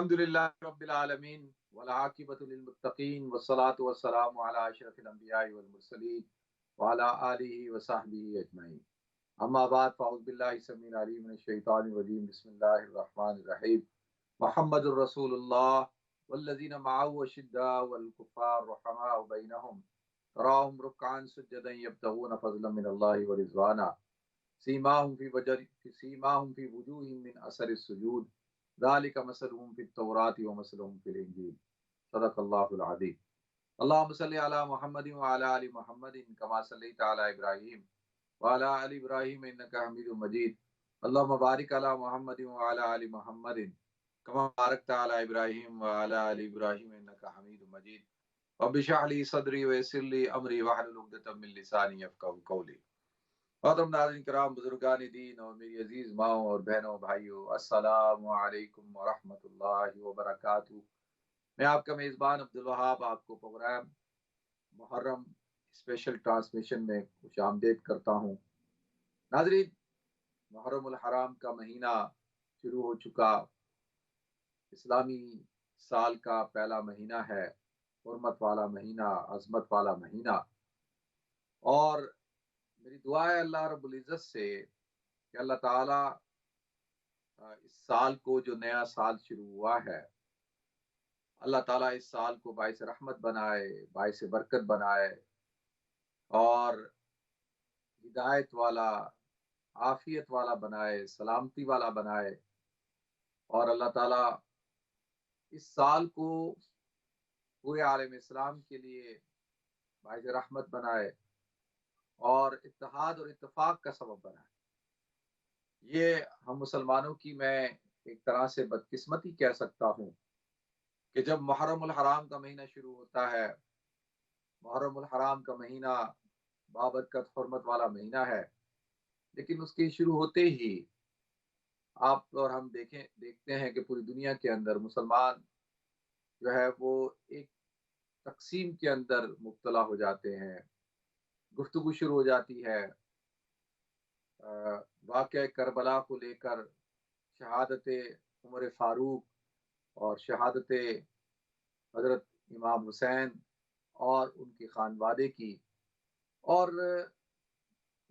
الحمدللہ رب العالمین والعاقبۃ للمتقین والصلاۃ والسلام علی اشرف الانبیاء والمرسلین وعلی آلہ وصحبہ اجمعین، اما بعد فاعوذ باللہ السمیع العلیم من الشیطان الرجیم، بسم اللہ الرحمن الرحیم۔ محمد الرسول اللہ والذین معه اشداء والکفار رحماء بینہم تراہم رکعا سجدا یبتغون فضلا من اللہ ورضوانا سیماہم فی وجوہہم من اثر السجود ذالک مثلہم فی التوراۃ ومثلہم فی الانجیل، صدق اللہ العظیم۔ اللہم صلی علی محمد وعلی آل محمد کما صلیت علی ابراہیم وعلی آل ابراہیم انک حمید مجید، اللہم بارک علی محمد وعلی آل محمد کما بارکت علی ابراہیم وعلی آل ابراہیم انک حمید مجید، رب اشرح لی صدری ویسر لی امری واحلل عقدۃ من لسانی یفقہوا قولی۔ محترم ناظرین کرام، بزرگان دین اور میری عزیز ماؤں اور بہنوں بھائیوں، السلام علیکم ورحمۃ اللہ وبرکاتہ۔ میں آپ کا میزبان عبدالوہاب آپ کو پروگرام محرم اسپیشل ٹرانسمیشن میں خوش آمدید کرتا ہوں۔ ناظرین، محرم الحرام کا مہینہ شروع ہو چکا، اسلامی سال کا پہلا مہینہ ہے، حرمت والا مہینہ، عظمت والا مہینہ، اور میری دعا ہے اللہ رب العزت سے کہ اللہ تعالیٰ اس سال کو، جو نیا سال شروع ہوا ہے، اللہ تعالیٰ اس سال کو باعث رحمت بنائے، باعث برکت بنائے، اور ہدایت والا، عافیت والا بنائے، سلامتی والا بنائے، اور اللہ تعالیٰ اس سال کو پورے عالم اسلام کے لیے باعث رحمت بنائے اور اتحاد اور اتفاق کا سبب بنائے۔ یہ ہم مسلمانوں کی میں ایک طرح سے بدقسمتی کہہ سکتا ہوں کہ جب محرم الحرام کا مہینہ شروع ہوتا ہے، محرم الحرام کا مہینہ بابرکت حرمت والا مہینہ ہے، لیکن اس کے شروع ہوتے ہی آپ اور ہم دیکھتے ہیں کہ پوری دنیا کے اندر مسلمان جو ہے وہ ایک تقسیم کے اندر مبتلا ہو جاتے ہیں، گفتگو شروع ہو جاتی ہے واقعہ کربلا کو لے کر، شہادت عمر فاروق اور شہادت حضرت امام حسین اور ان کے خانوادے کی، اور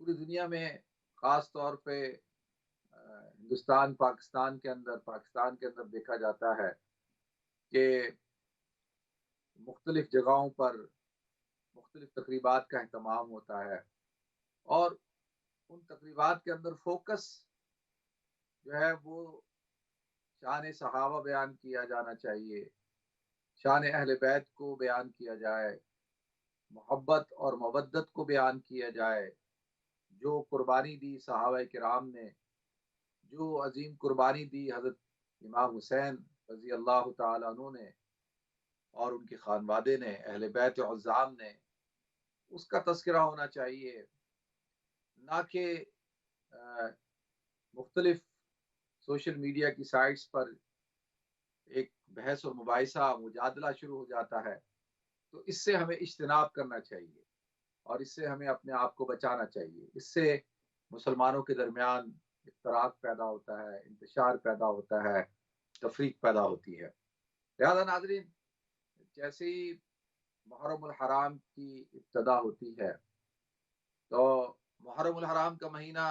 پوری دنیا میں خاص طور پہ ہندوستان پاکستان کے اندر دیکھا جاتا ہے کہ مختلف جگہوں پر مختلف تقریبات کا اہتمام ہوتا ہے، اور ان تقریبات کے اندر فوکس جو ہے وہ شان صحابہ بیان کیا جانا چاہیے، شان اہل بیت کو بیان کیا جائے، محبت اور مودت کو بیان کیا جائے، جو قربانی دی صحابہ کرام نے، جو عظیم قربانی دی حضرت امام حسین رضی اللہ تعالیٰ عنہ نے اور ان کے خانوادے نے، اہل بیت عظام نے، اس کا تذکرہ ہونا چاہیے، نہ کہ مختلف سوشل میڈیا کی سائٹس پر ایک بحث و مباحثہ، مجادلہ شروع ہو جاتا ہے۔ تو اس سے ہمیں اجتناب کرنا چاہیے اور اس سے ہمیں اپنے آپ کو بچانا چاہیے۔ اس سے مسلمانوں کے درمیان افتراق پیدا ہوتا ہے، انتشار پیدا ہوتا ہے، تفریق پیدا ہوتی ہے۔ لہذا ناظرین، جیسے ہی محرم الحرام کی ابتدا ہوتی ہے تو محرم الحرام کا مہینہ،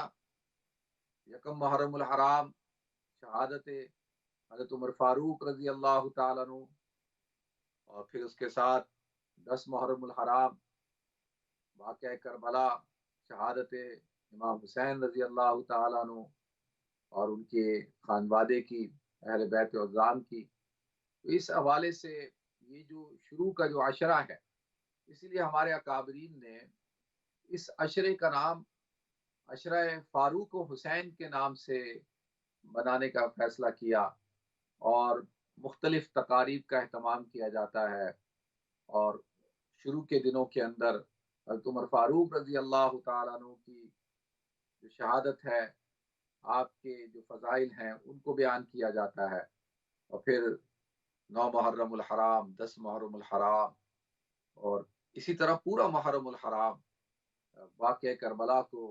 یکم محرم الحرام، شہادت حضرت عمر فاروق رضی اللہ تعالیٰ عنہ، اور پھر اس کے ساتھ 10 محرم الحرام، واقعہ کربلا، شہادت امام حسین رضی اللہ تعالیٰ عنہ اور ان کے خانوادے کی، اہل بیت عظام کی۔ تو اس حوالے سے یہ جو شروع کا جو عشرہ ہے، اسی لیے ہمارے اکابرین نے اس عشرے کا نام عشرہ فاروق و حسین کے نام سے بنانے کا فیصلہ کیا، اور مختلف تقاریب کا اہتمام کیا جاتا ہے، اور شروع کے دنوں کے اندر حضرت عمر فاروق رضی اللہ تعالیٰ عنہ کی جو شہادت ہے، آپ کے جو فضائل ہیں، ان کو بیان کیا جاتا ہے، اور پھر 9 محرم الحرام، 10 محرم الحرام، اور اسی طرح پورا محرم الحرام واقعہ کربلا کو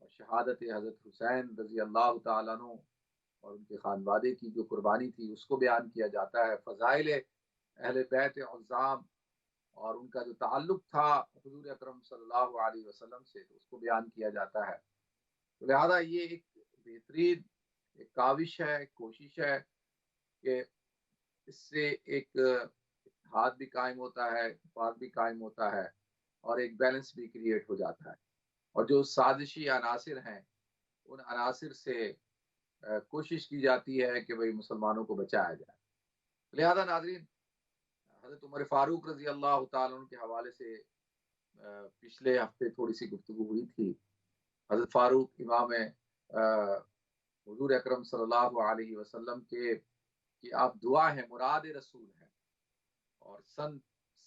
اور شہادت حضرت حسین رضی اللہ تعالیٰ عنہ اور ان کے خانوادے کی جو قربانی تھی اس کو بیان کیا جاتا ہے، فضائل اہل بیت عظام اور ان کا جو تعلق تھا حضور اکرم صلی اللہ علیہ وسلم سے، تو اس کو بیان کیا جاتا ہے۔ تو لہذا یہ ایک بہترین ایک کاوش ہے، ایک کوشش ہے کہ اس سے ایک اتحاد بھی قائم ہوتا ہے، اتفاق بھی قائم ہوتا ہے، اور ایک بیلنس بھی کریٹ ہو جاتا ہے۔ اور جو سازشی عناصر ہیں ان عناصر سے کوشش کی جاتی ہے کہ بھئی مسلمانوں کو بچایا جائے۔ لہذا ناظرین، حضرت عمر فاروق رضی اللہ تعالیٰ عنہ کے حوالے سے پچھلے ہفتے تھوڑی سی گفتگو ہوئی تھی۔ حضرت فاروق امام حضور اکرم صلی اللہ علیہ وسلم کے کہ آپ دعا ہیں، مراد رسول ہیں، اور سن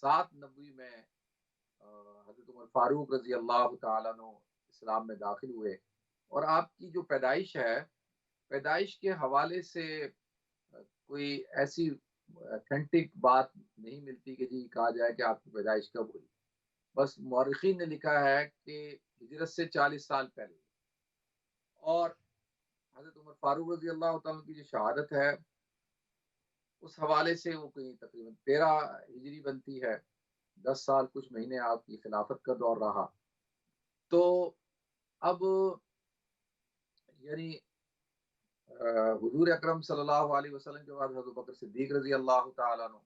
7 نبوی میں حضرت عمر فاروق رضی اللہ تعالیٰ عنہ اسلام میں داخل ہوئے، اور آپ کی جو پیدائش ہے، پیدائش کے حوالے سے کوئی ایسی اتھینٹک بات نہیں ملتی کہ جی کہا جائے کہ آپ کی پیدائش کب ہوئی۔ بس مورخین نے لکھا ہے کہ ہجرت سے 40 سال پہلے، اور حضرت عمر فاروق رضی اللہ تعالیٰ کی جو شہادت ہے اس حوالے سے وہ کوئی تقریباً 13 ہجری بنتی ہے، 10 سال کچھ مہینے آپ کی خلافت کا دور رہا۔ تو اب یعنی حضور اکرم صلی اللہ علیہ وسلم کے بعد حضرت بکر صدیق رضی اللہ تعالیٰ عنہ،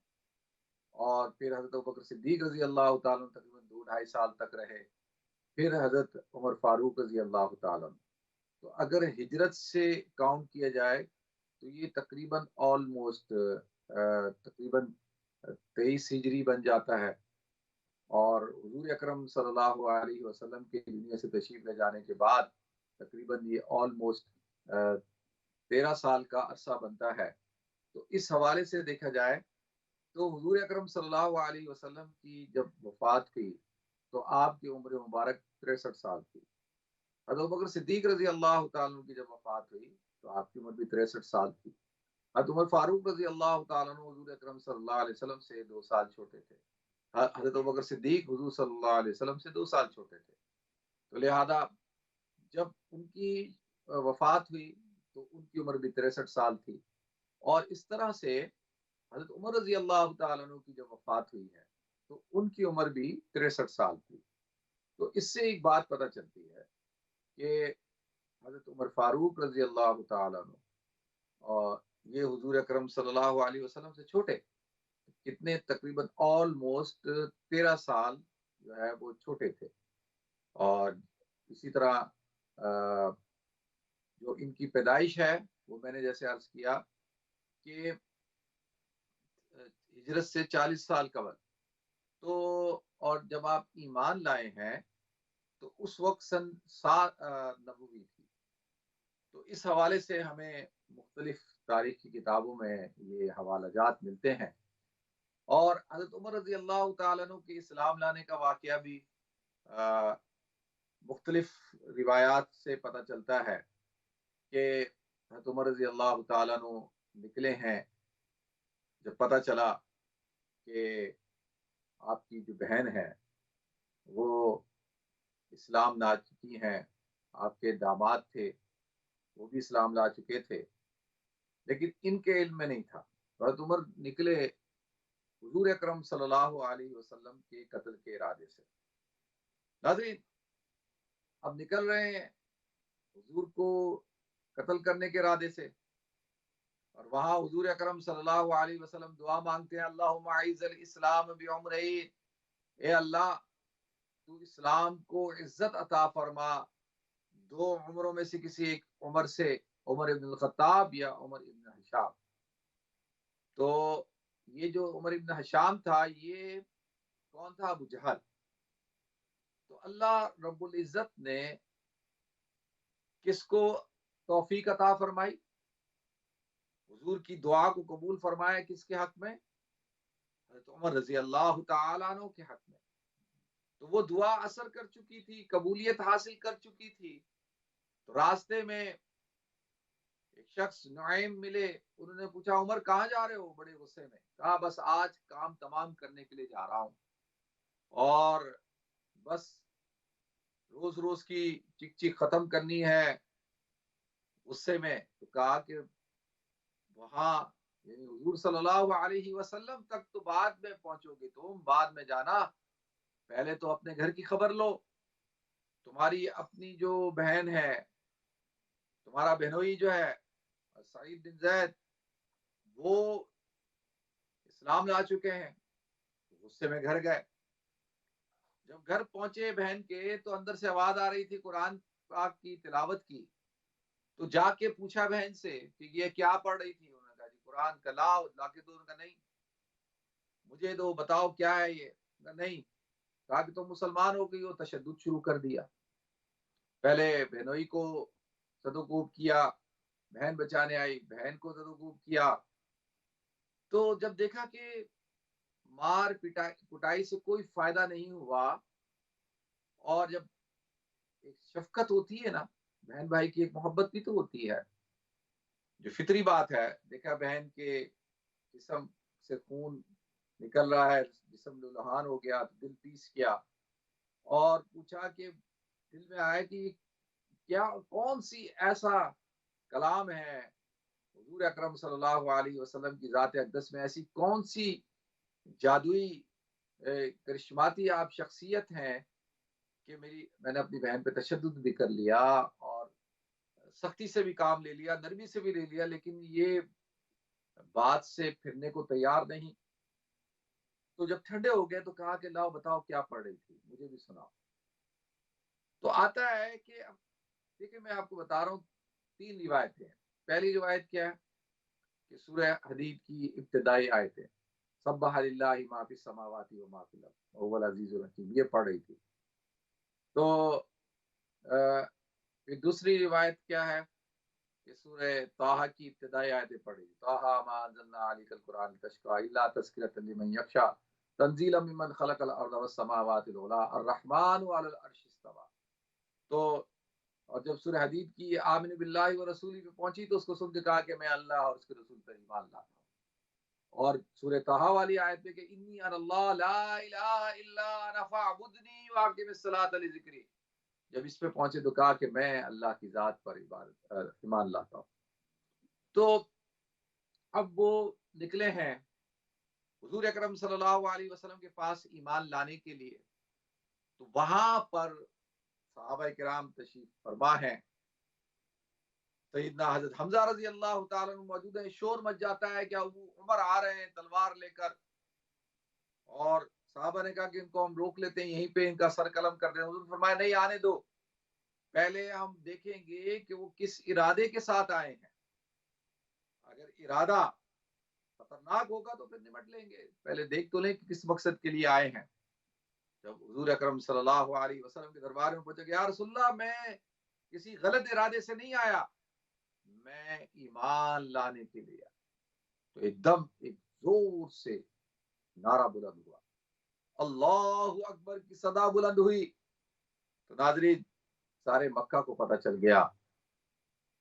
اور پھر حضرت بکر صدیق رضی اللہ تعالیٰ عنہ تقریباً 2-2.5 سال تک رہے، پھر حضرت عمر فاروق رضی اللہ تعالیٰ عنہ۔ تو اگر ہجرت سے کاؤنٹ کیا جائے تو یہ تقریباً آلموسٹ تقریباً 23 ہجری بن جاتا ہے، اور حضور اکرم صلی اللہ علیہ وسلم کے دنیا سے تشریف لے جانے کے بعد تقریباً یہ آلموسٹ 13 سال کا عرصہ بنتا ہے۔ تو اس حوالے سے دیکھا جائے تو حضور اکرم صلی اللہ علیہ وسلم کی جب وفات ہوئی تو آپ کی عمر مبارک 63 سال تھی۔ حضرت بکر صدیق رضی اللہ تعالیٰ کی جب وفات ہوئی تو آپ کی عمر بھی 63 سال تھی۔ حضرت عمر فاروق رضی اللہ تعالیٰ حضور اکرم صلی اللہ علیہ وسلم سے 2 سال چھوٹے تھے۔ حضرت بکر صدیق حضور صلی اللہ علیہ وسلم سے 2 سال چھوٹے تھے۔ تو لہذا جب ان کی وفات ہوئی تو ان کی عمر بھی 63 سال تھی، اور اس طرح سے حضرت عمر رضی اللہ تعالیٰ عنہ کی جب وفات ہوئی ہے تو ان کی عمر بھی 63 سال تھی۔ تو اس سے ایک بات پتہ چلتی ہے کہ حضرت عمر فاروق رضی اللہ تعالیٰ عنہ اور یہ حضور اکرم صلی اللہ علیہ وسلم سے چھوٹے کتنے، تقریباً آلموسٹ 13 سال جو ہے وہ چھوٹے تھے۔ اور اسی طرح جو ان کی پیدائش ہے وہ میں نے جیسے عرض کیا کہ ہجرت سے 40 سال قبل، تو اور جب آپ ایمان لائے ہیں تو اس وقت سن 7 نبوی تھی۔ تو اس حوالے سے ہمیں مختلف تاریخ کی کتابوں میں یہ حوالہ جات ملتے ہیں، اور حضرت عمر رضی اللہ تعالیٰ عنہ کے اسلام لانے کا واقعہ بھی مختلف روایات سے پتہ چلتا ہے کہ حضرت عمر رضی اللہ تعالیٰ عنہ نکلے ہیں جب پتہ چلا کہ آپ کی جو بہن ہے وہ اسلام لا چکی ہیں، آپ کے داماد تھے وہ بھی اسلام لا چکے تھے، لیکن ان کے علم میں نہیں تھا۔ حضرت عمر نکلے حضور اکرم صلی اللہ علیہ وسلم کے قتل کے ارادے سے۔ ناظرین، اب نکل رہے ہیں حضور کو قتل کرنے کے ارادے سے، اور وہاں حضور اکرم صلی اللہ علیہ وسلم دعا مانگتے ہیں، اللہم اعز الاسلام بعمرین، اے اللہ تو اسلام کو عزت عطا فرما 2 عمروں میں سے کسی ایک عمر سے، عمر ابن الخطاب یا عمر ابن حشام۔ تو یہ جو عمر ابن حشام تھا یہ کون تھا؟ ابو جہل۔ تو اللہ رب العزت نے کس کو توفیق عطا فرمائی؟ حضور کی دعا کو قبول فرمایا کس کے حق میں؟ حضرت عمر رضی اللہ تعالیٰ عنہ کے حق میں۔ تو وہ دعا اثر کر چکی تھی، قبولیت حاصل کر چکی تھی۔ تو راستے میں ایک شخص نعیم ملے، انہوں نے پوچھا عمر کہاں جا رہے ہو؟ بڑے غصے میں کہا بس آج کام تمام کرنے کے لیے جا رہا ہوں، اور بس روز روز کی چک چک ختم کرنی ہے غصے میں۔ تو کہا کہ وہاں یعنی حضور صلی اللہ علیہ وسلم تک تو بعد میں پہنچو گے، تم بعد میں جانا، پہلے تو اپنے گھر کی خبر لو۔ تمہاری اپنی جو بہن ہے، تمہارا بہنوئی جو ہے سعید بن زید، وہ اسلام لا چکے ہیں۔ غصے میں گھر گئے، جب گھر پہنچے بہن کے تو اندر سے آواز آ رہی تھی قرآن پاک کی تلاوت کی، تو جا کے پوچھا بہن سے کہ یہ کیا پڑھ رہی تھی؟ انہوں نے کہا جی قرآن کا لاؤ، لا کے تو انہوں نے کہا نہیں مجھے تو بتاؤ کیا ہے یہ؟ نہیں، کہا کہ تم مسلمان ہو گئی ہو، تشدد شروع کر دیا۔ پہلے بہنوئی کو زدوکوب کیا، بہن بچانے آئی، بہن کو زدوکوب کیا، تو جب دیکھا کہ مار پٹائی سے کوئی فائدہ نہیں ہوا، اور جب ایک شفقت ہوتی ہے نا، بہن بھائی کی ایک محبت بھی تو ہوتی ہے جو فطری بات ہے، دیکھا بہن کے جسم سے خون نکل رہا ہے، جسم لہان ہو گیا، تو دل پیس کیا، اور پوچھا کہ دل میں آیا کہ کیا کون سی ایسا کلام ہے حضور اکرم صلی اللہ علیہ وسلم کی ذات اقدس میں، ایسی کون سی جادوئی کرشماتی آپ شخصیت ہیں کہ میں نے اپنی بہن پہ تشدد بھی کر لیا اور سختی سے بھی کام لے لیا، نرمی سے بھی لے لیا، لیکن یہ بات سے پھرنے کو تیار نہیں۔ تو جب ٹھنڈے ہو گئے تو کہا کہ لاؤ بتاؤ کیا پڑھ رہی تھی، مجھے بھی سناؤ۔ تو آتا ہے کہ اب دیکھیں میں آپ کو بتا رہا ہوں، 3 روایتیں ہیں۔ پہلی روایت کیا ہے کہ سورہ حدید کی ابتدائی آیتیں، سبح للہ ما فی السماوات و ما فی الارض وهو العزیز الحکیم، یہ پڑھ رہی تھی۔ تو پھر دوسری روایت کیا ہے کہ سورہ طٰہٰ کی ابتدائی آیتیں پڑھی، طٰہٰ ما انزلنا علیک القرآن لتشقیٰ الا تذکرۃ لمن یخشیٰ تنزیلا ممن خلق الارض والسماوات العلی الرحمن علی العرش استویٰ۔ تو اور جب سورہ حدید کی آمن باللہ و رسولی پہ پہنچی تو اس کو سن کے کہا کہ میں اللہ اور اس کے رسول پر ایمان لاتا ہوں۔ اور سورہ طٰہٰ والی آیت پہ کہ انی انا اللہ لا الہ الا انا فاعبدنی واقم الصلاۃ لذکری، جب اس پہ پہنچے تو کہا کہ میں اللہ کی ذات پر ایمان لاتا ہوں۔ تو اب وہ نکلے ہیں حضور اکرم صلی اللہ علیہ وسلم کے پاس ایمان لانے کے لیے، تو وہاں پر صحابہ کرام تشریف فرما ہیں، سیدنا حضرت حمزہ رضی اللہ تعالیٰ عنہ موجود ہیں، شور مچ جاتا ہے کہ ابو عمر آ رہے ہیں تلوار لے کر، اور صحابہ نے کہا کہ ان کو ہم روک لیتے ہیں، یہیں پہ ان کا سر قلم کر دیں۔ حضور فرمایا نہیں آنے دو، پہلے ہم دیکھیں گے کہ وہ کس ارادے کے ساتھ آئے ہیں، اگر ارادہ خطرناک ہوگا تو پھر نمٹ لیں گے، پہلے دیکھ تو لیں کہ کس مقصد کے لیے آئے ہیں۔ جب حضور اکرم صلی اللہ علیہ وسلم کے دربار میں پہنچے کہ یا رسول اللہ میں کسی غلط ارادے سے نہیں آیا، میں ایمان لانے کے لیے، تو ایک دم ایک زور سے نعرہ بلند ہوا، اللہ اکبر کی صدا بلند ہوئی، تو ناظرین سارے مکہ کو پتہ چل گیا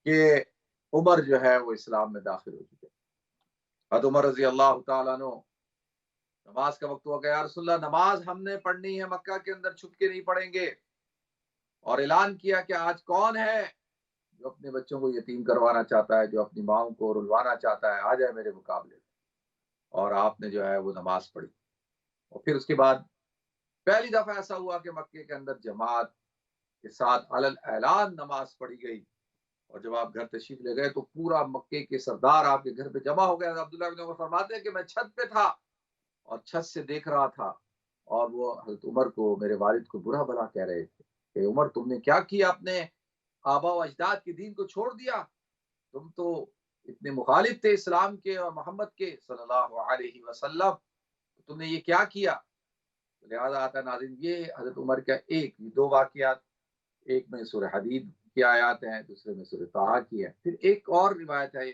کہ عمر جو ہے وہ اسلام میں داخل ہو چکے۔ حضرت عمر رضی اللہ تعالیٰ عنہ، نماز کا وقت ہو گیا، یا رسول اللہ نماز ہم نے پڑھنی ہے، مکہ کے اندر چھپ کے نہیں پڑھیں گے، اور اعلان کیا کہ آج کون ہے جو اپنے بچوں کو یتیم کروانا چاہتا ہے، جو اپنی ماں کو رلوانا چاہتا ہے، آ جائے میرے مقابلے میں۔ اور آپ نے جو ہے وہ نماز پڑھی، اور پھر اس کے بعد پہلی دفعہ ایسا ہوا کہ مکے کے اندر جماعت کے ساتھ علل اعلان نماز پڑھی گئی، اور جب آپ گھر تشریف لے گئے تو پورا مکے کے سردار آپ کے گھر پہ جمع ہو گیا۔ عبداللہ بن عمر فرماتے ہیں کہ میں چھت پہ تھا اور چھت سے دیکھ رہا تھا، اور وہ حضرت عمر کو، میرے والد کو برا بھلا کہہ رہے تھے کہ عمر تم نے کیا کیا، اپنے آبا و اجداد کے دین کو چھوڑ دیا، تم تو اتنے مخالف تھے اسلام کے اور محمد کے صلی اللہ علیہ وسلم، تم نے یہ کیا کیا۔ لہذا آتا ناظرین یہ حضرت عمر کا دو واقعات، ایک میں سورہ حدید کی آیات ہیں، دوسرے میں سورہ طٰہٰ کی ہے۔ پھر ایک اور روایت ہے،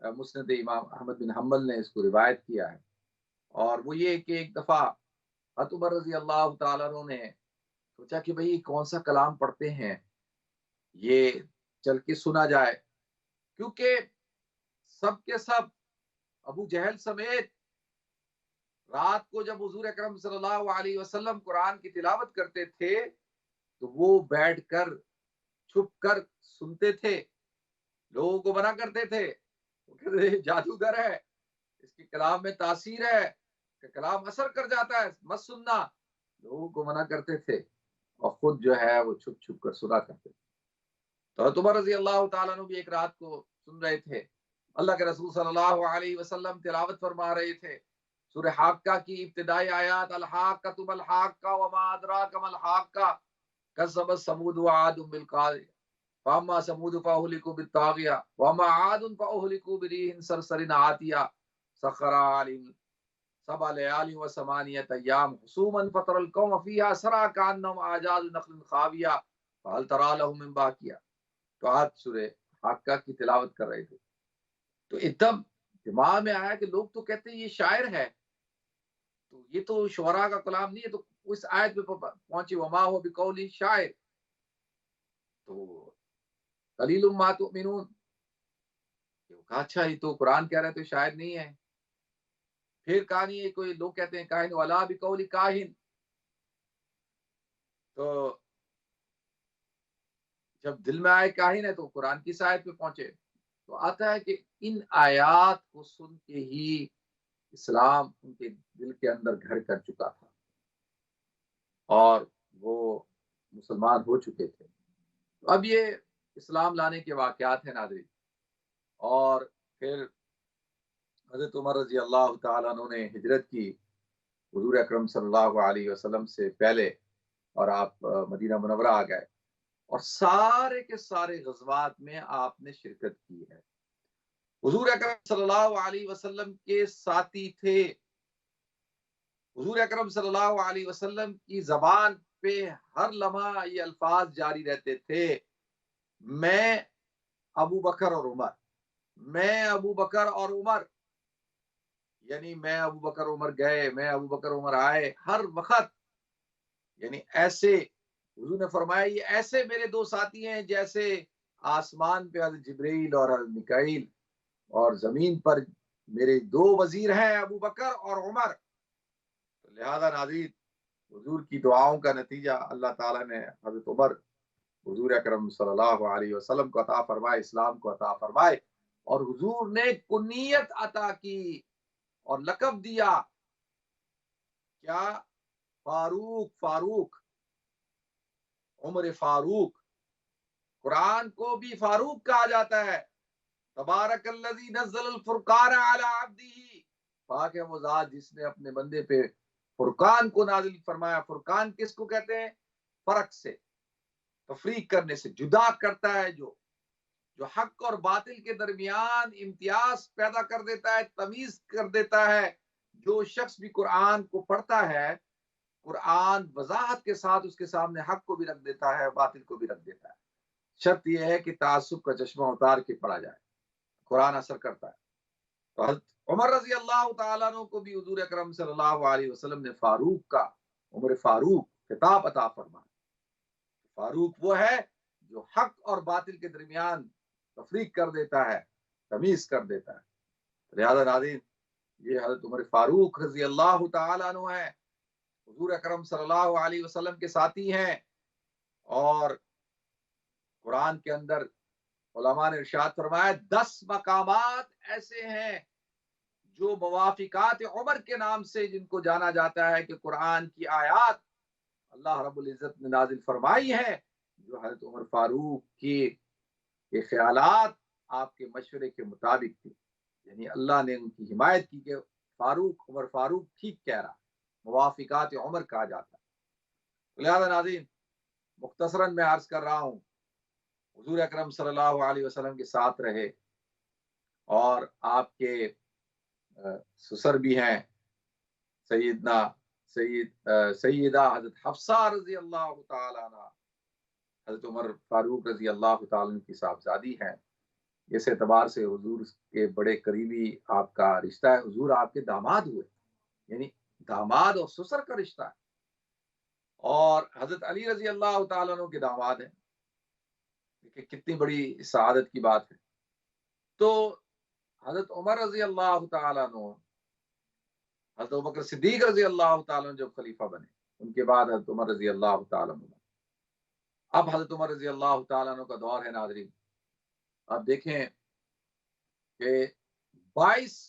مسند امام احمد بن حنبل نے اس کو روایت کیا ہے، اور وہ یہ کہ ایک دفعہ حضرت عمر رضی اللہ تعالیٰ عنہ نے سوچا کہ بھئی کون سا کلام پڑھتے ہیں، یہ چل کے سنا جائے، کیونکہ سب کے سب ابو جہل سمیت رات کو جب حضور اکرم صلی اللہ علیہ وسلم قرآن کی تلاوت کرتے تھے تو وہ بیٹھ کر چھپ کر سنتے تھے، لوگوں کو منع کرتے تھے وہ کہتے ہیں جادوگر ہے، اس کے کلام میں تاثیر ہے کہ کلام اثر کر جاتا ہے، مت سننا. لوگوں کو منع کرتے تھے اور خود جو ہے وہ چھپ چھپ کر سنا کرتے تھے. تو حضرت عمر رضی اللہ تعالیٰ عنہ بھی ایک رات کو سن رہے تھے، اللہ کے رسول صلی اللہ علیہ وسلم تلاوت فرما رہے تھے سورہ حاقہ کی ابتدائی آیات، الحاقۃ ما الحاقہ وما ادراک ما الحاقہ کذبت ثمود وعاد بالقارعہ فاما ثمود فاہلکوا بالطاغیہ وما عاد فاہلکوا بريح صرصر عاتیہ سخر علیہم سبع لیال وثمانیۃ ایام حسوما فترى القوم فیہا سرعى كأنهم اعجاز نخل خاویہ فهل ترى لهم من باقیہ. تو آپ سورہ حاقہ کی تلاوت کر رہے تھے تو ایک دم دماغ میں آیا کہ لوگ تو کہتے ہیں یہ شاعر ہے، تو یہ تو شعراء کا کلام نہیں ہے، تو اس آیت پہ پہنچی وما هو بقول شاعر. تو قلیل ما تؤمنون، کہا اچھا یہ تو قرآن کہہ رہے تو شاعر نہیں ہے. پھر کہانی ہے کوئی لوگ کہتے ہیں کاہن ولا بقول کاہن. تو جب دل میں آئے کاہن ہے تو قرآن کی آیت پہ پہنچے. تو آتا ہے کہ ان آیات کو سن کے ہی اسلام ان کے دل کے اندر گھر کر چکا تھا اور وہ مسلمان ہو چکے تھے. تو اب یہ اسلام لانے کے واقعات ہیں ناظرین. اور پھر حضرت عمر رضی اللہ تعالیٰ عنہ نے ہجرت کی حضور اکرم صلی اللہ علیہ وسلم سے پہلے، اور آپ مدینہ منورہ آ گئے اور سارے کے سارے غزوات میں آپ نے شرکت کی ہے. حضور اکرم صلی اللہ علیہ وسلم کے ساتھی تھے. حضور اکرم صلی اللہ علیہ وسلم کی زبان پہ ہر لمحہ یہ الفاظ جاری رہتے تھے، میں ابو بکر اور عمر، میں ابو بکر اور عمر. یعنی میں ابو بکر عمر گئے، میں ابو بکر عمر آئے، ہر وقت. یعنی ایسے حضور نے فرمایا یہ ایسے میرے دو ساتھی ہیں جیسے آسمان پہ حضرت جبرائیل اور حضرت میکائیل، اور زمین پر میرے دو وزیر ہیں ابو بکر اور عمر. لہذا ناظرین حضور کی دعاؤں کا نتیجہ اللہ تعالیٰ نے حضرت عمر حضور اکرم صلی اللہ علیہ وسلم کو عطا فرمائے، اسلام کو عطا فرمائے، اور حضور نے کنیت عطا کی اور لقب دیا کیا؟ فاروق. فاروق، عمر فاروق. قرآن کو بھی فاروق کہا جاتا ہے. تبارک الذی نزل الفرقان علی عبدہ، پاک ہے وہ ذات جس نے اپنے بندے پہ فرقان کو نازل فرمایا. فرقان کس کو کہتے ہیں؟ فرق سے، تفریق کرنے سے، جدا کرتا ہے، جو حق اور باطل کے درمیان امتیاز پیدا کر دیتا ہے، تمیز کر دیتا ہے. جو شخص بھی قرآن کو پڑھتا ہے، قرآن وضاحت کے ساتھ اس کے سامنے حق کو بھی رکھ دیتا ہے، باطل کو بھی رکھ دیتا ہے. شرط یہ ہے کہ تعصب کا چشمہ اتار کے پڑھا جائے. قرآن اثر کرتا ہے. تو حضرت عمر رضی اللہ تعالیٰ عنہ کو بھی حضور اکرم صلی اللہ علیہ وسلم نے فاروق کا، عمر فاروق خطاب عطا فرمایا. فاروق وہ ہے جو حق اور باطل کے درمیان تفریق کر دیتا ہے، تمیز کر دیتا ہے. لہذا ناظرین یہ حضرت عمر فاروق رضی اللہ تعالیٰ عنہ ہے، حضور اکرم صلی اللہ علیہ وسلم کے ساتھی ہیں. اور قرآن کے اندر علماء نے ارشاد فرمایا 10 مقامات ایسے ہیں جو موافقات عمر کے نام سے جن کو جانا جاتا ہے کہ قرآن کی آیات اللہ رب العزت نے نازل فرمائی ہے جو حضرت عمر فاروق کے خیالات آپ کے مشورے کے مطابق تھی. یعنی اللہ نے ان کی حمایت کی کہ فاروق، عمر فاروق ٹھیک کہہ رہا، موافقات عمر کہا جاتا ہے. لہذا ناظرین مختصراً میں عرض کر رہا ہوں، حضور اکرم صلی اللہ علیہ وسلم کے ساتھ رہے، اور آپ کے سسر بھی ہیں سیدہ حضرت حفصہ رضی اللہ تعالی عنہ، حضرت عمر فاروق رضی اللہ تعالی کی صاحبزادی ہیں. اس اعتبار سے حضور کے بڑے قریبی آپ کا رشتہ ہے. حضور آپ کے داماد ہوئے، یعنی داماد اور سسر کا رشتہ ہے. اور حضرت علی رضی اللہ تعالیٰ عنہ کے داماد ہیں. دیکھیں کتنی بڑی سعادت کی بات ہے. تو حضرت عمر رضی اللہ تعالیٰ عنہ، حضرت ابوبکر صدیق رضی اللہ تعالیٰ عنہ جب خلیفہ بنے، ان کے بعد حضرت عمر رضی اللہ تعالیٰ عنہ. اب حضرت عمر رضی اللہ تعالیٰ عنہ کا دور ہے ناظرین. اب دیکھیں کہ 22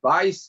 22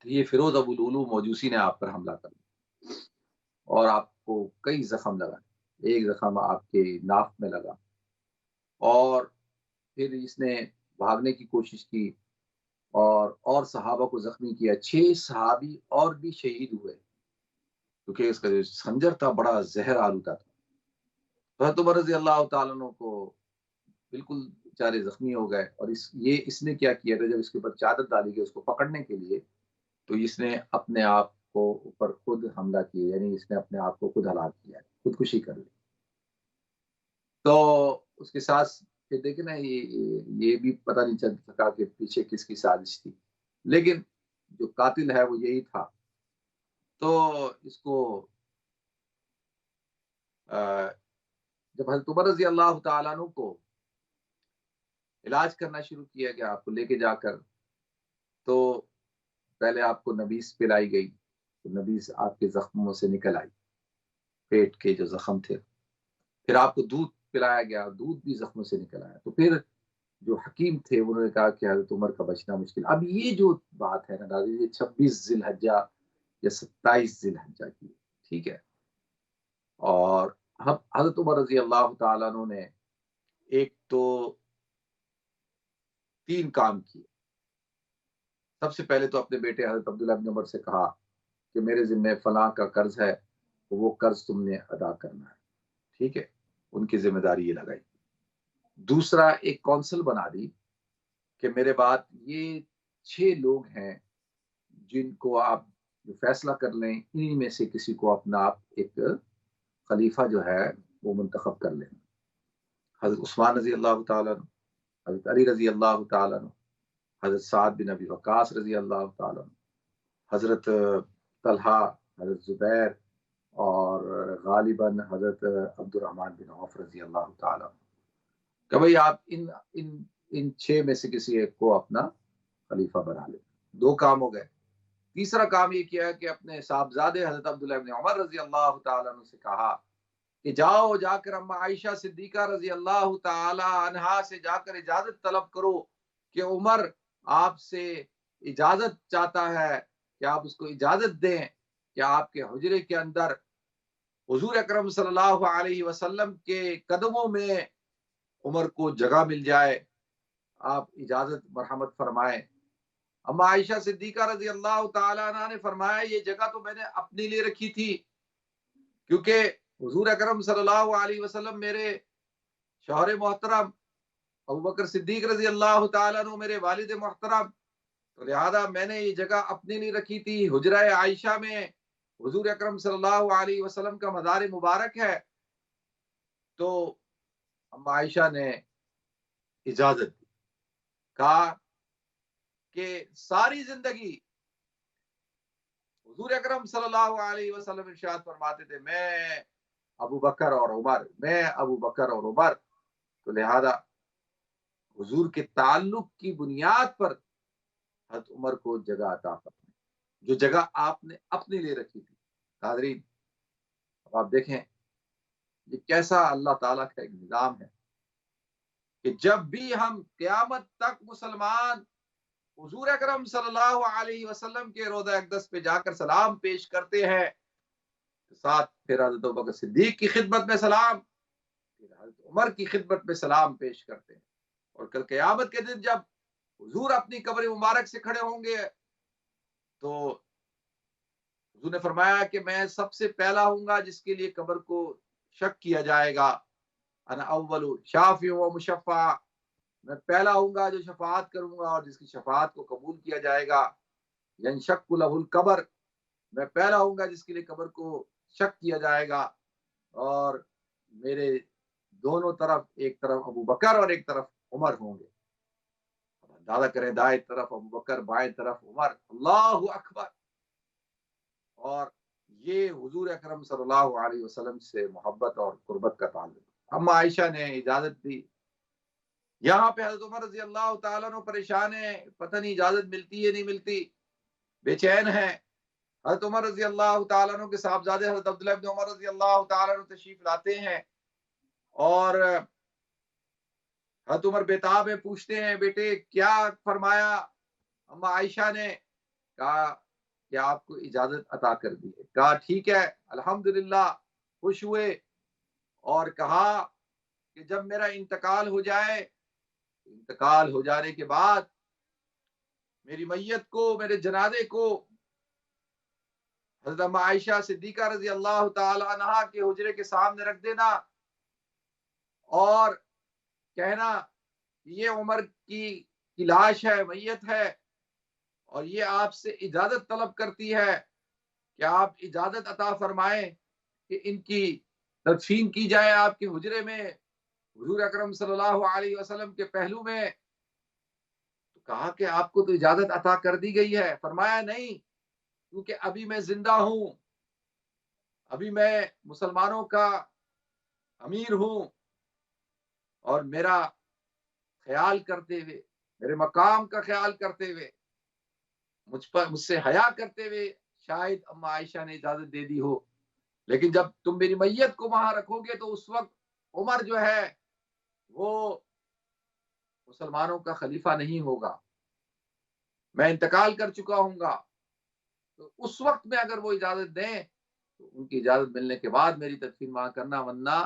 تو یہ فیروز ابو لولو موجوسی نے آپ پر حملہ کر دیا اور آپ کو کئی زخم لگا. ایک زخم آپ کے ناف میں لگا اور پھر اس نے بھاگنے کی کوشش کی اور صحابہ کو زخمی کیا. 6 صحابی اور بھی شہید ہوئے کیونکہ اس کا جو خنجر تھا بڑا زہر آلودہ تھا. حضرت عمر رضی اللہ تعالیٰ عنہ کو بالکل بیچارے زخمی ہو گئے اور اس نے کیا کیا تھا، جب اس کے اوپر چادر ڈالی گئی اس کو پکڑنے کے لیے تو اس نے اپنے آپ کو اوپر خود حملہ کیا، یعنی اس نے اپنے آپ کو خود ہلاک کیا، خودکشی کر لی. تو اس کے ساتھ پھر دیکھیں نا یہ بھی پتہ نہیں چل سکا کہ پیچھے کس کی سازش تھی، لیکن جو قاتل ہے وہ یہی تھا. تو اس کو جب حضرت عمر رضی اللہ تعالیٰ عنہ کو علاج کرنا شروع کیا گیا، آپ کو لے کے جا کر، تو پہلے آپ کو نبیس پلائی گئی، تو نبیس آپ کے زخموں سے نکل آئی، پیٹ کے جو زخم تھے. پھر آپ کو دودھ پلایا گیا، دودھ بھی زخموں سے نکل آیا. تو پھر جو حکیم تھے انہوں نے کہا کہ حضرت عمر کا بچنا مشکل. اب یہ جو بات ہے نا دادی، یہ 26 ذی الحجہ یا 27 ذی الحجہ کی، ٹھیک ہے. اور حضرت عمر رضی اللہ تعالیٰ عنہ نے ایک تو 3 کام کیے. سب سے پہلے تو اپنے بیٹے حضرت عبداللہ بن عمر سے کہا کہ میرے ذمہ فلاں کا قرض ہے، وہ قرض تم نے ادا کرنا ہے، ٹھیک ہے. ان کی ذمہ داری یہ لگائی. دوسرا ایک کونسل بنا دی کہ میرے بعد یہ 6 لوگ ہیں جن کو آپ فیصلہ کر لیں، انہی میں سے کسی کو اپنا آپ ایک خلیفہ جو ہے وہ منتخب کر لیں. حضرت عثمان رضی اللہ تعالیٰ عنہ، حضرت علی رضی اللہ تعالیٰ عنہ، حضرت سعد بن ابی وقاص رضی اللہ تعالیٰ عنہ، حضرت طلحہ، حضرت زبیر اور غالباً حضرت عبد الرحمن بن عوف رضی اللہ تعالیٰ عنہ کہ بھئی آپ ان 6 میں سے کسی ایک کو اپنا خلیفہ بنا لیں. 2 کام ہو گئے. تیسرا کام یہ کیا کہ اپنے صاحبزادے حضرت عبداللہ بن عمر رضی اللہ تعالیٰ عنہ سے کہا کہ جا کر اما عائشہ صدیقہ رضی اللہ تعالی عنہا سے جا کر اجازت طلب کرو کہ عمر آپ سے اجازت چاہتا ہے کہ آپ اس کو اجازت دیں کہ آپ کے حجرے کے اندر حضور اکرم صلی اللہ علیہ وسلم کے قدموں میں عمر کو جگہ مل جائے، آپ اجازت مرحمت فرمائیں. اما عائشہ صدیقہ رضی اللہ تعالی عنہ نے فرمایا یہ جگہ تو میں نے اپنے لیے رکھی تھی کیونکہ حضور اکرم صلی اللہ علیہ وسلم میرے شوہر محترم ابوبکر صدیق رضی اللہ تعالیٰ عنہ میرے والد محترم، تو لہذا میں نے یہ جگہ اپنے لیے رکھی تھی. حجرہ عائشہ میں حضور اکرم صلی اللہ علیہ وسلم کا مزار مبارک ہے. تو اما عائشہ نے اجازت دی، کہا کہ ساری زندگی حضور اکرم صلی اللہ علیہ وسلم ارشاد فرماتے تھے میں ابو بکر اور عمر، تو لہذا حضور کے تعلق کی بنیاد پر حضرت عمر کو جگہ عطا فرمائے جو جگہ آپ نے اپنے لیے رکھی تھی. حاضرین اب آپ دیکھیں یہ کیسا اللہ تعالیٰ کا ایک نظام ہے کہ جب بھی ہم قیامت تک مسلمان حضور اکرم صلی اللہ علیہ وسلم کے روضہ اقدس پہ جا کر سلام پیش کرتے ہیں، ساتھ پھر حضرت ابوبکر صدیق کی خدمت میں سلام، پھر حضرت عمر کی خدمت میں سلام پیش کرتے ہیں. اور کل قیامت کے دن جب حضور اپنی قبر مبارک سے کھڑے ہوں گے تو حضور نے فرمایا کہ میں سب سے پہلا ہوں گا جس کے لیے قبر کو شک کیا جائے گا. انا اول شافع و مشفع، میں پہلا ہوں گا جو شفاعت کروں گا اور جس کی شفاعت کو قبول کیا جائے گا. ینشق لہ القبر، میں پہلا ہوں گا جس کے لیے قبر کو شک کیا جائے گا. اور میرے دونوں طرف، ایک طرف ابو بکر اور ایک طرف عمر ہوں گے. اندازہ کریں دائیں طرف ابو بکر، بائیں طرف عمر، اللہ اکبر. اور یہ حضور اکرم صلی اللہ علیہ وسلم سے محبت اور قربت کا تعلق. اما عائشہ نے اجازت دی. یہاں پہ حضرت عمر رضی اللہ تعالیٰ عنہ پریشان ہے، پتہ نہیں اجازت ملتی ہے نہیں ملتی، بے چین ہے. حضرت عمر رضی اللہ تعالیٰ عنہ کے صاحبزادے حضرت عبداللہ بن عمر رضی اللہ تعالیٰ عنہ تشریف لاتے ہیں اور حضرت عمر بیتاب میں پوچھتے ہیں بیٹے کیا فرمایا؟ اما عائشہ نے کہا کہ آپ کو اجازت عطا کر دی ہے۔ کہا ٹھیک ہے، الحمدللہ، خوش ہوئے، اور کہا کہ جب میرا انتقال ہو جائے، انتقال ہو جانے کے بعد میری میت کو، میرے جنازے کو حضرت اما عائشہ صدیقہ رضی اللہ تعالی عنہا کے حجرے کے سامنے رکھ دینا، اور کہنا کہ یہ عمر کی لاش ہے، میت ہے، اور یہ آپ سے اجازت طلب کرتی ہے کہ آپ اجازت عطا فرمائیں کہ ان کی تدفین کی جائے آپ کے حجرے میں، حضور اکرم صلی اللہ علیہ وسلم کے پہلو میں۔ تو کہا کہ آپ کو تو اجازت عطا کر دی گئی ہے۔ فرمایا نہیں، کیونکہ ابھی میں زندہ ہوں، ابھی میں مسلمانوں کا امیر ہوں، اور میرا خیال کرتے ہوئے، میرے مقام کا خیال کرتے ہوئے، مجھ سے حیا کرتے ہوئے شاید اما عائشہ نے اجازت دے دی ہو، لیکن جب تم میری میت کو وہاں رکھو گے تو اس وقت عمر جو ہے وہ مسلمانوں کا خلیفہ نہیں ہوگا، میں انتقال کر چکا ہوں گا۔ تو اس وقت میں اگر وہ اجازت دیں تو ان کی اجازت ملنے کے بعد میری تدفین وہاں کرنا، ورنہ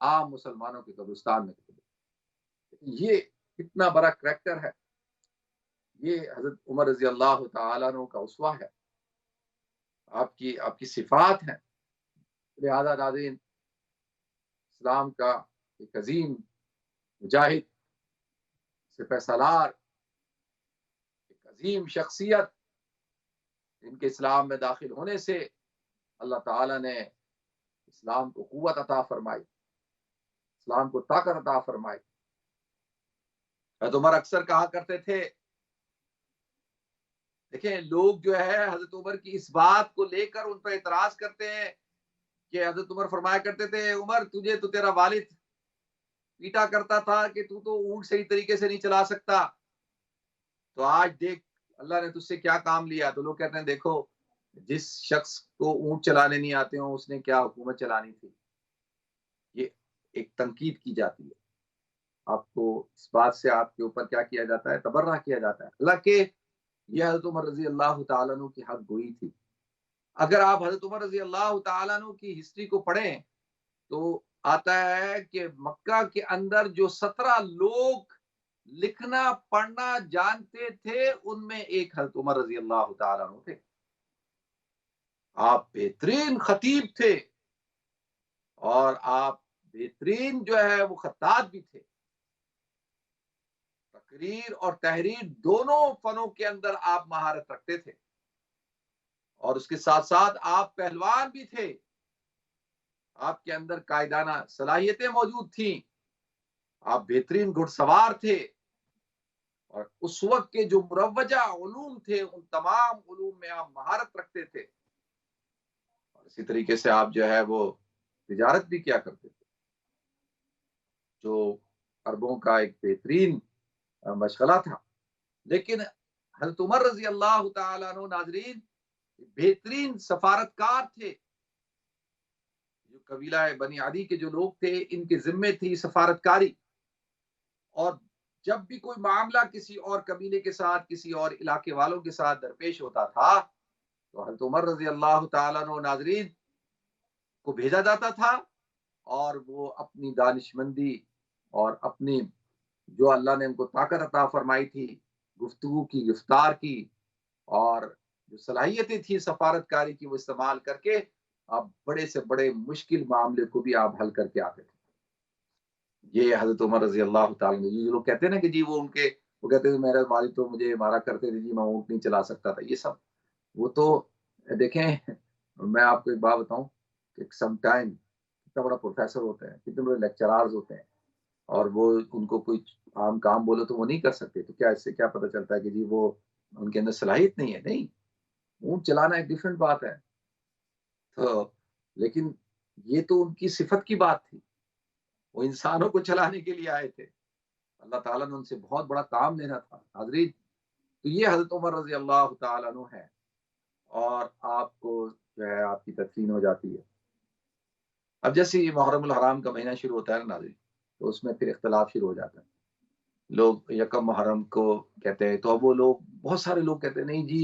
عام مسلمانوں کے قبرستان میں کرنا۔ یہ کتنا بڑا کریکٹر ہے، یہ حضرت عمر رضی اللہ تعالیٰ عنہ کا اسوہ ہے، آپ کی صفات ہیں۔ لہذا ناظرین، اسلام کا ایک عظیم مجاہد، سپہ سالار، ایک عظیم شخصیت، جن کے اسلام میں داخل ہونے سے اللہ تعالیٰ نے اسلام کو قوت عطا فرمائی، اسلام کو طاقت عطا فرمائی۔ حضرت عمر اکثر کہا کرتے تھے، دیکھیں لوگ جو ہے حضرت عمر کی اس بات کو لے کر ان پر اعتراض کرتے ہیں کہ حضرت عمر فرمایا کرتے تھے، عمر تجھے تو تیرا والد پیٹا کرتا تھا کہ تو اونٹ صحیح طریقے سے نہیں چلا سکتا، تو آج دیکھ اللہ نے تجھ سے کیا کام لیا۔ تو لوگ کہتے ہیں دیکھو، جس شخص کو اونٹ چلانے نہیں آتے ہوں اس نے کیا حکومت چلانی تھی۔ یہ ایک تنقید کی جاتی ہے، آپ کو اس بات سے آپ کے اوپر کیا کیا جاتا ہے، تبرہ کیا جاتا ہے، حالانکہ یہ حضرت عمر رضی اللہ تعالیٰ عنہ کی حق گوئی تھی۔ اگر آپ حضرت عمر رضی اللہ تعالیٰ عنہ کی ہسٹری کو پڑھیں تو آتا ہے کہ مکہ کے اندر جو 17 لوگ لکھنا پڑھنا جانتے تھے ان میں ایک حضرت عمر رضی اللہ تعالیٰ عنہ تھے۔ آپ بہترین خطیب تھے، اور آپ بہترین جو ہے وہ خطاط بھی تھے، تقریر اور تحریر دونوں فنوں کے اندر آپ مہارت رکھتے تھے، اور اس کے ساتھ ساتھ آپ پہلوان بھی تھے، آپ کے اندر قائدانہ صلاحیتیں موجود تھیں، آپ بہترین گھڑ سوار تھے، اور اس وقت کے جو مروجہ علوم تھے ان تمام علوم میں آپ مہارت رکھتے تھے، اور اسی طریقے سے آپ جو ہے وہ تجارت بھی کیا کرتے تھے، جو عربوں کا ایک بہترین مشغلہ تھا۔ لیکن حضرت عمر رضی اللہ تعالیٰ عنہ ناظرین بہترین سفارتکار تھے۔ جو قبیلہ بنی عدی کے جو لوگ تھے ان کے ذمے تھی سفارتکاری، اور جب بھی کوئی معاملہ کسی اور قبیلے کے ساتھ، کسی اور علاقے والوں کے ساتھ درپیش ہوتا تھا تو حضرت عمر رضی اللہ تعالیٰ عنہ ناظرین کو بھیجا جاتا تھا، اور وہ اپنی دانشمندی اور اپنی جو اللہ نے ان کو طاقت عطا فرمائی تھی گفتگو کی، گفتار کی، اور جو صلاحیتیں تھیں سفارتکاری کی، وہ استعمال کر کے آپ بڑے سے بڑے مشکل معاملے کو بھی آپ حل کر کے آتے تھے۔ یہ حضرت عمر رضی اللہ تعالیٰ نے، جو لوگ کہتے ہیں نا کہ جی وہ کہتے تھے میرے والد تو مجھے مارا کرتے تھے، جی میں اونٹ نہیں چلا سکتا تھا، یہ سب وہ تو دیکھیں، میں آپ کو ایک بات بتاؤں کہ سم ٹائم کتنا بڑا پروفیسر ہوتا ہے، کتنے بڑے لیکچرارز ہوتے ہیں، اور وہ ان کو کوئی عام کام بولو تو وہ نہیں کر سکتے، تو کیا اس سے کیا پتہ چلتا ہے کہ جی وہ ان کے اندر صلاحیت نہیں ہے؟ نہیں، اونٹ چلانا ایک ڈفرینٹ بات ہے۔ تو لیکن یہ تو ان کی صفت کی بات تھی، وہ انسانوں کو چلانے کے لیے آئے تھے، اللہ تعالیٰ نے ان سے بہت بڑا کام لینا تھا حاضرین۔ تو یہ حضرت عمر رضی اللہ تعالیٰ عنہ ہے، اور آپ کو جو ہے آپ کی تدفین ہو جاتی ہے۔ اب جیسے یہ محرم الحرام کا مہینہ شروع ہوتا ہے نا ناظرین، تو اس میں پھر اختلاف شروع ہو جاتا ہے، لوگ یکم محرم کو کہتے ہیں، تو اب وہ لوگ بہت سارے لوگ کہتے ہیں نہیں جی